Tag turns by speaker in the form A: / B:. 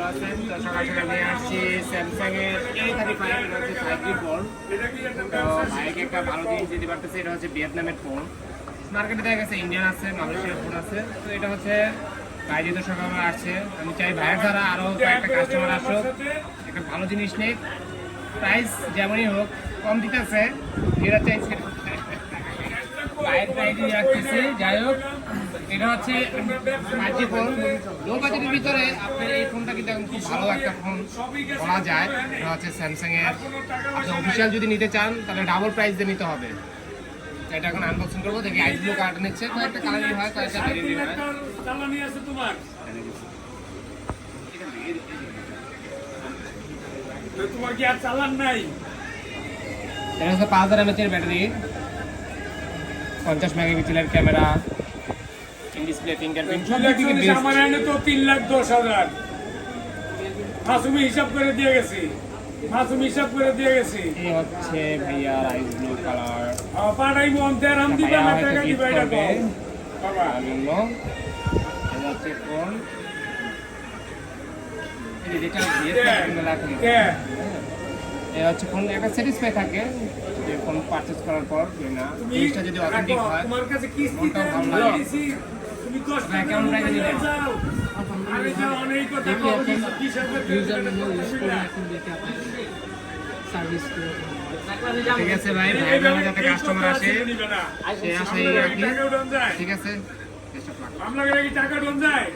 A: ভালো আছেন? তো সকাল সকাল নিয়ে আসছি স্যামসাং এর A35, এটা হচ্ছে 5G ফোন। তো ভাইকে একটা ভালো জিনিস দিতে পারতেছে, এটা হচ্ছে ভিয়েতনামের ফোন। মার্কেটে দেখা গেছে ইন্ডিয়ান আছে, মালয়েশিয়ার ফোন আছে। তো এটা হচ্ছে ভাই যেহেতু সকালবেলা আসছে, আমি চাই ভাইয়ের দ্বারা আরও কয়েকটা কাস্টমার আসুক, একটা ভালো জিনিস নেই। প্রাইস যেমনই হোক কম দিতেছে, যেটা চাইছে ভাইয়ের প্রাইসই রাখতেছি। যাই হোক, এটা হচ্ছে 5G ফোন, লো বাজেটের ভিতরে আপনার এই ফোনটা কিন্তু এখন খুব ভালো একটা ফোন বলা যায়। এটা হচ্ছে স্যামসাং এর। আপনি অফিসিয়াল যদি নিতে চান তাহলে ডাবল প্রাইস দিয়ে নিতে হবে। এটা এখন আনবক্সিং করবো, দেখি আইস ব্লু কার্ড নিচ্ছে, কয়েকটা কালারই হয়, কয়েকটা ভেরিয়েন্ট হয়।
B: তোমার কি আর চালান নাই?
A: এটা হচ্ছে 5000 mAh এর ব্যাটারি, 50 মেগাপিক্সেলের ক্যামেরা, ইন ডিসপ্লে ফিঙ্গারপ্রিন্ট, সব দিক থেকে বেস্ট।
B: আমার এনে তো 3,10,000 মাসুমি হিসাব করে দিয়ে গেছি,
A: এই হচ্ছে ভাইয়া আইস ব্লু কালার।
B: পাড়াই মন দেরাম দিবে না, টাকা দিবে এটা তো বাবা।
A: এটা হচ্ছে ফোন, এই যেটা ভিয়েতনামে রাখি। এই হচ্ছে ফোন একটা স্যাটিসফাই থাকে যে ফোন পারচেজ করার পর, না জিনিসটা যদি অথেন্টিক হয়,
B: তোমার কাছে
A: ফোনটাও ভালো লাগে।
B: তুমি 10
A: ভাই, কেমন প্রাইসে দিবেন?
B: আরে যা অনেক কথা বলছিস, কি
A: ঠিক আছে ভাই, ভাই যাতে কাস্টমার আসে সে আশাই রাখি। ঠিক আছে,
B: আমরা টাকা ডন যায়।